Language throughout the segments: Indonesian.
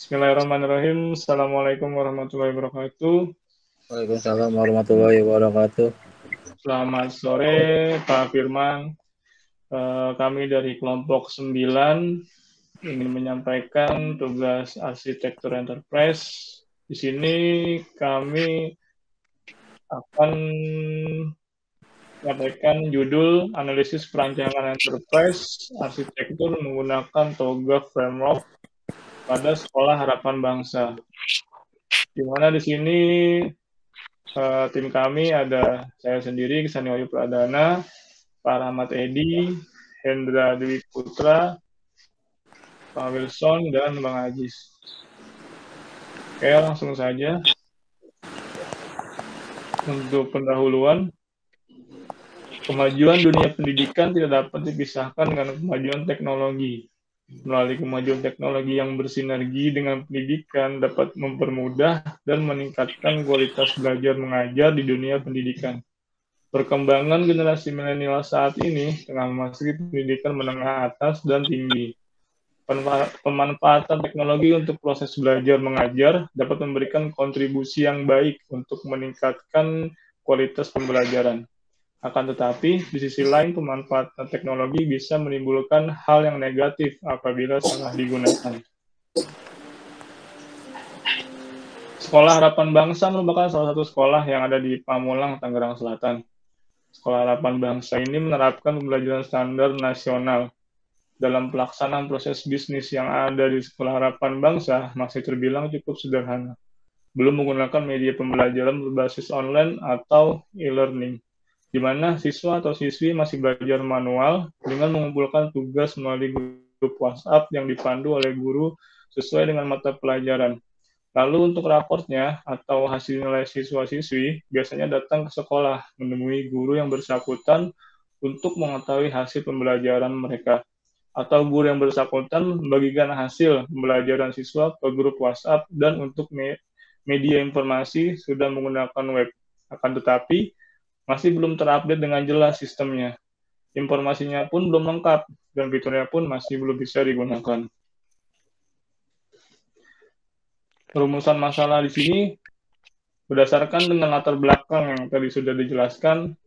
Bismillahirrahmanirrahim. Assalamualaikum warahmatullahi wabarakatuh. Waalaikumsalam warahmatullahi wabarakatuh. Selamat sore, Pak Firman. Kami dari kelompok 9 ingin menyampaikan tugas arsitektur enterprise. Di sini kami akan menyampaikan judul analisis perancangan enterprise arsitektur menggunakan TOGAF framework pada Sekolah Harapan Bangsa. Di mana di sini tim kami ada saya sendiri, Kisani Wahyu Pradana, Pak Rahmat Edi, Hendra Dwi Putra, Pak Wilson, dan Bang Ajis. Oke, langsung saja. Untuk pendahuluan, kemajuan dunia pendidikan tidak dapat dipisahkan dengan kemajuan teknologi. Melalui kemajuan teknologi yang bersinergi dengan pendidikan dapat mempermudah dan meningkatkan kualitas belajar mengajar di dunia pendidikan. Perkembangan generasi milenial saat ini tengah memasuki pendidikan menengah atas dan tinggi. Pemanfaatan teknologi untuk proses belajar mengajar dapat memberikan kontribusi yang baik untuk meningkatkan kualitas pembelajaran. Akan tetapi, di sisi lain pemanfaatan teknologi bisa menimbulkan hal yang negatif apabila salah digunakan. Sekolah Harapan Bangsa merupakan salah satu sekolah yang ada di Pamulang, Tangerang Selatan. Sekolah Harapan Bangsa ini menerapkan pembelajaran standar nasional. Dalam pelaksanaan proses bisnis yang ada di Sekolah Harapan Bangsa masih terbilang cukup sederhana. Belum menggunakan media pembelajaran berbasis online atau e-learning, di mana siswa atau siswi masih belajar manual dengan mengumpulkan tugas melalui grup WhatsApp yang dipandu oleh guru sesuai dengan mata pelajaran. Lalu untuk raportnya atau hasil nilai siswa-siswi biasanya datang ke sekolah menemui guru yang bersangkutan untuk mengetahui hasil pembelajaran mereka, atau guru yang bersangkutan membagikan hasil pembelajaran siswa ke grup WhatsApp dan untuk media informasi sudah menggunakan web. Akan tetapi, masih belum terupdate dengan jelas sistemnya. Informasinya pun belum lengkap, dan fiturnya pun masih belum bisa digunakan. Perumusan masalah di sini berdasarkan dengan latar belakang yang tadi sudah dijelaskan.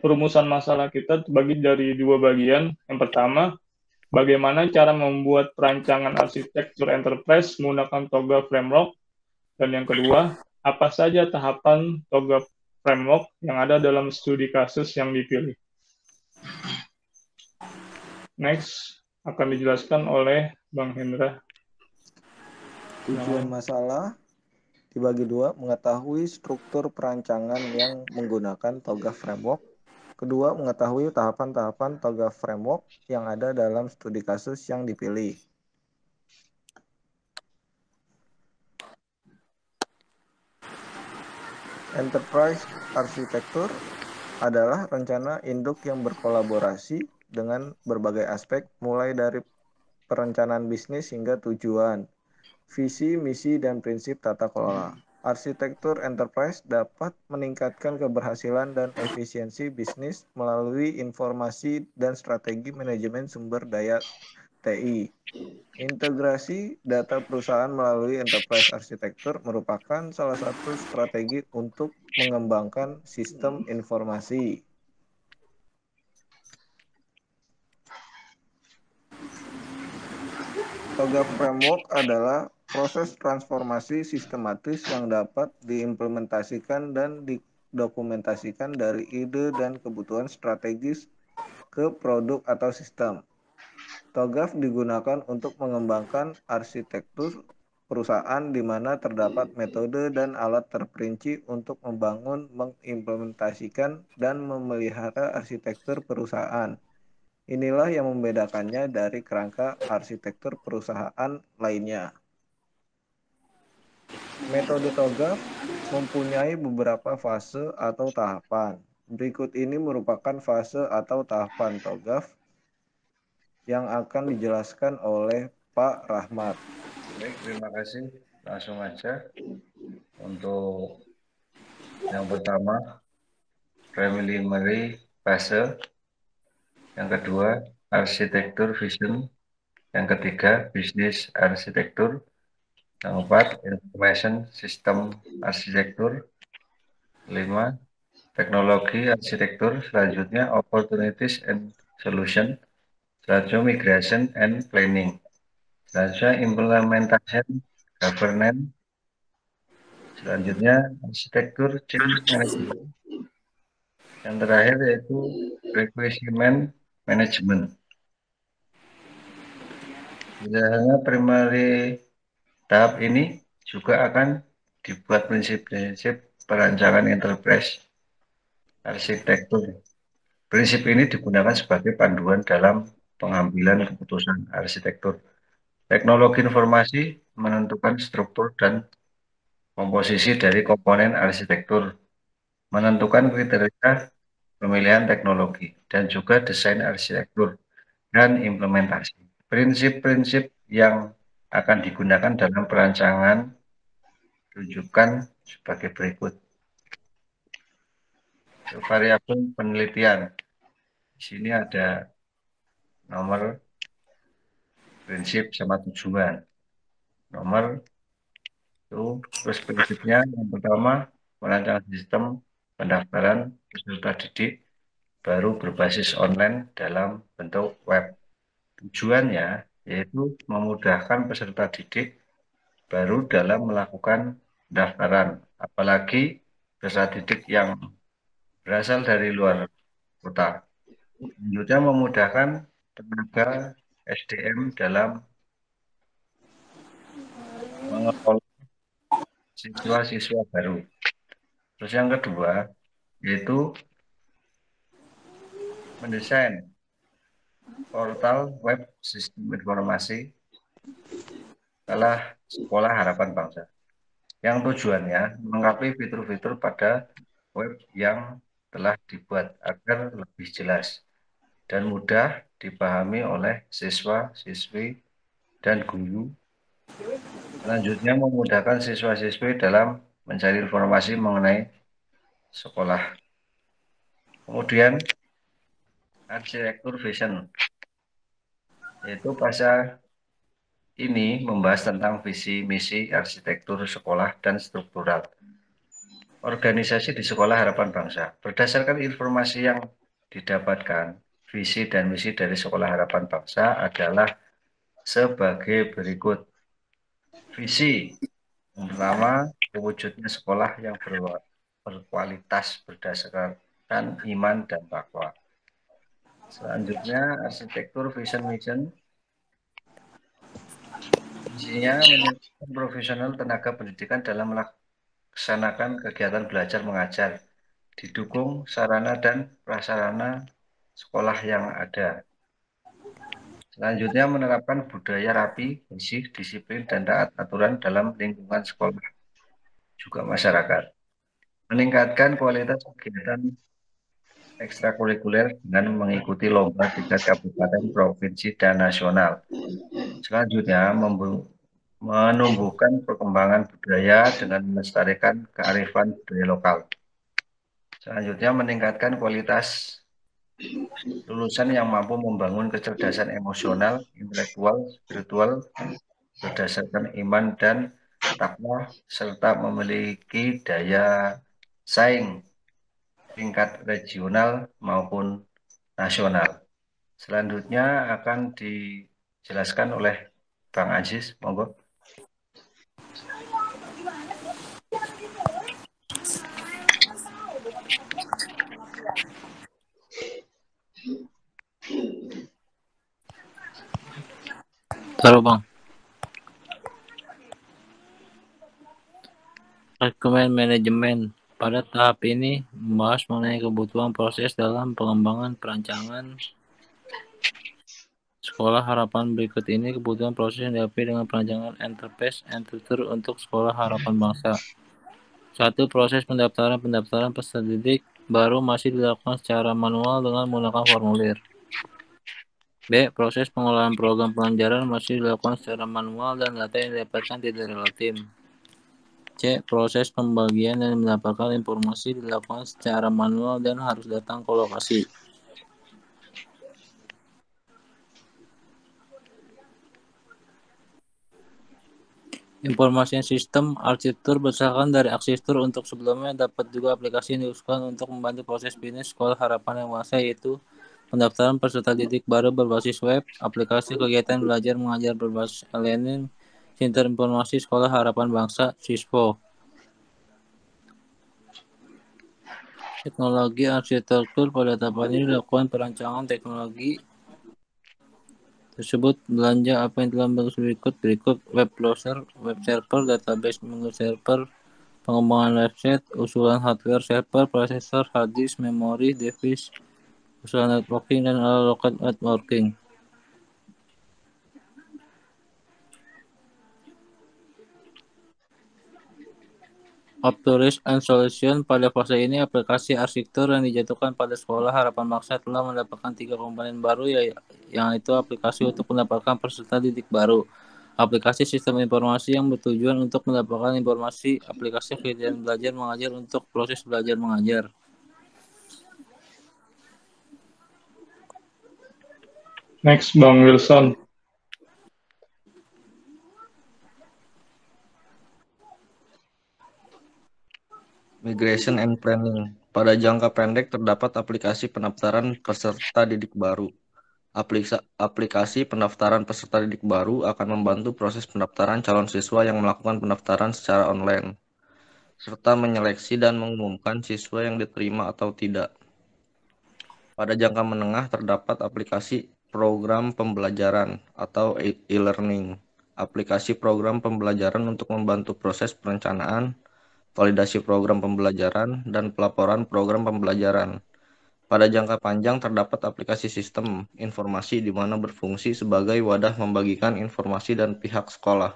Perumusan masalah kita terbagi dari dua bagian. Yang pertama, bagaimana cara membuat perancangan arsitektur enterprise menggunakan TOGA framework. Dan yang kedua, apa saja tahapan TOGA framework yang ada dalam studi kasus yang dipilih. Next, akan dijelaskan oleh Bang Hendra. Tujuan masalah dibagi dua, mengetahui struktur perancangan yang menggunakan TOGA framework. Kedua, mengetahui tahapan-tahapan TOGA framework yang ada dalam studi kasus yang dipilih. Enterprise arsitektur adalah rencana induk yang berkolaborasi dengan berbagai aspek, mulai dari perencanaan bisnis hingga tujuan, visi, misi, dan prinsip tata kelola. Arsitektur enterprise dapat meningkatkan keberhasilan dan efisiensi bisnis melalui informasi dan strategi manajemen sumber daya TI. Integrasi data perusahaan melalui enterprise arsitektur merupakan salah satu strategi untuk mengembangkan sistem informasi. TOGA framework adalah proses transformasi sistematis yang dapat diimplementasikan dan didokumentasikan dari ide dan kebutuhan strategis ke produk atau sistem. TOGAF digunakan untuk mengembangkan arsitektur perusahaan di mana terdapat metode dan alat terperinci untuk membangun, mengimplementasikan, dan memelihara arsitektur perusahaan. Inilah yang membedakannya dari kerangka arsitektur perusahaan lainnya. Metode TOGAF mempunyai beberapa fase atau tahapan. Berikut ini merupakan fase atau tahapan TOGAF yang akan dijelaskan oleh Pak Rahmat. Baik, terima kasih. Langsung aja. Untuk yang pertama, preliminary fase. Yang kedua, arsitektur vision. Yang ketiga, bisnis arsitektur. Yang keempat, Information System Arsitektur. 5, Teknologi Arsitektur. Selanjutnya, Opportunities and Solution. Selanjutnya, Migration and Planning. Selanjutnya, Implementation, Governance. Selanjutnya, Arsitektur Change Management. Yang terakhir yaitu Requirement Management. Biasanya primary tahap ini juga akan dibuat prinsip-prinsip perancangan enterprise arsitektur. Prinsip ini digunakan sebagai panduan dalam pengambilan keputusan arsitektur. Teknologi informasi menentukan struktur dan komposisi dari komponen arsitektur, menentukan kriteria pemilihan teknologi, dan juga desain arsitektur dan implementasi. Prinsip-prinsip yang akan digunakan dalam perancangan tunjukkan sebagai berikut. Variabel penelitian. Di sini ada nomor, prinsip, sama tujuan. Nomor itu, terus prinsipnya yang pertama, merancang sistem pendaftaran peserta didik baru berbasis online dalam bentuk web. Tujuannya yaitu memudahkan peserta didik baru dalam melakukan pendaftaran, apalagi peserta didik yang berasal dari luar kota. Selanjutnya, memudahkan tenaga SDM dalam mengelola siswa-siswa baru. Terus yang kedua, yaitu mendesain portal web sistem informasi sekolah harapan bangsa, yang tujuannya melengkapi fitur-fitur pada web yang telah dibuat agar lebih jelas dan mudah dipahami oleh siswa-siswi dan guru. Selanjutnya, memudahkan siswa-siswi dalam mencari informasi mengenai sekolah. Kemudian, arsitektur vision, yaitu pasal ini membahas tentang visi misi arsitektur sekolah dan struktural organisasi di sekolah harapan bangsa. Berdasarkan informasi yang didapatkan, visi dan misi dari sekolah harapan bangsa adalah sebagai berikut. Visi yang pertama, wujudnya sekolah yang berkualitas berdasarkan iman dan takwa. Selanjutnya, arsitektur vision mission. Misinya meningkatkan profesional tenaga pendidikan dalam melaksanakan kegiatan belajar mengajar, didukung sarana dan prasarana sekolah yang ada. Selanjutnya, menerapkan budaya rapi, bersih, disiplin, dan taat aturan dalam lingkungan sekolah juga masyarakat. Meningkatkan kualitas kegiatan ekstrakurikuler dengan mengikuti lomba tingkat kabupaten, provinsi, dan nasional. Selanjutnya, menumbuhkan perkembangan budaya dengan melestarikan kearifan budaya lokal. Selanjutnya, meningkatkan kualitas lulusan yang mampu membangun kecerdasan emosional, intelektual, spiritual, berdasarkan iman dan takwa, serta memiliki daya saing tingkat regional maupun nasional. Selanjutnya akan dijelaskan oleh Bang Aziz, monggo. Taruh Bang. Requirement Management. Pada tahap ini membahas mengenai kebutuhan proses dalam pengembangan perancangan sekolah harapan. Berikut ini kebutuhan proses yang dihadapi dengan perancangan enterprise arsitektur untuk sekolah harapan bangsa. 1. Proses pendaftaran peserta didik baru masih dilakukan secara manual dengan menggunakan formulir. B. Proses pengolahan program pembelajaran masih dilakukan secara manual dan data yang didapatkan tidak relatif. C. Proses pembagian dan mendapatkan informasi dilakukan secara manual dan harus datang ke lokasi. Informasi sistem arsitektur berdasarkan dari arsitektur untuk sebelumnya dapat juga aplikasi yang diusulkan untuk membantu proses bisnis sekolah harapan yang bangsa, yaitu pendaftaran peserta didik baru berbasis web, aplikasi kegiatan belajar mengajar berbasis e-learning, Center Informasi Sekolah Harapan Bangsa (Sispo). Teknologi arsitektur pada tahap ini dilakukan perancangan teknologi tersebut belanja apa yang telah berikut web browser, web server, database minggu server, pengembangan website, usulan hardware server, prosesor, hard disk, memori, device, usulan networking dan alat local networking. Optoris and Solution. Pada fase ini, aplikasi arsitektur yang dijatuhkan pada Sekolah Harapan Bangsa telah mendapatkan 3 komponen baru, yang itu aplikasi untuk mendapatkan peserta didik baru, aplikasi sistem informasi yang bertujuan untuk mendapatkan informasi, aplikasi kegiatan belajar mengajar untuk proses belajar mengajar. Next, Bang Wilson. Migration and Planning. Pada jangka pendek terdapat aplikasi pendaftaran peserta didik baru. Aplikasi pendaftaran peserta didik baru akan membantu proses pendaftaran calon siswa yang melakukan pendaftaran secara online, serta menyeleksi dan mengumumkan siswa yang diterima atau tidak. Pada jangka menengah terdapat aplikasi program pembelajaran atau e-learning. Aplikasi program pembelajaran untuk membantu proses perencanaan, validasi program pembelajaran, dan pelaporan program pembelajaran. Pada jangka panjang terdapat aplikasi sistem informasi di mana berfungsi sebagai wadah membagikan informasi dan pihak sekolah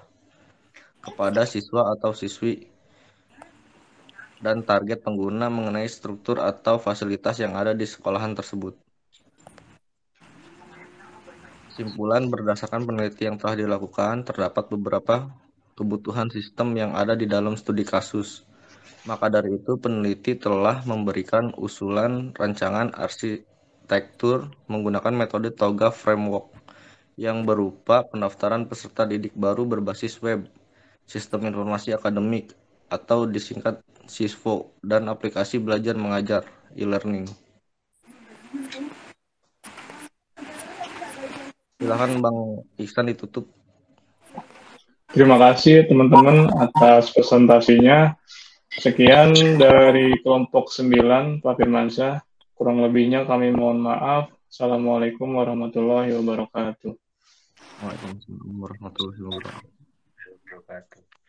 kepada siswa atau siswi dan target pengguna mengenai struktur atau fasilitas yang ada di sekolahan tersebut. Kesimpulan, berdasarkan penelitian yang telah dilakukan, terdapat beberapa kebutuhan sistem yang ada di dalam studi kasus. Maka dari itu, peneliti telah memberikan usulan rancangan arsitektur menggunakan metode TOGA Framework yang berupa pendaftaran peserta didik baru berbasis web, sistem informasi akademik atau disingkat SISFO, dan aplikasi belajar mengajar e-learning. Silakan Bang Iksan ditutup. Terima kasih teman-teman atas presentasinya. Sekian dari kelompok 9 Pak Firmansyah. Kurang lebihnya kami mohon maaf. Assalamualaikum warahmatullahi wabarakatuh. Waalaikumsalam warahmatullahi wabarakatuh.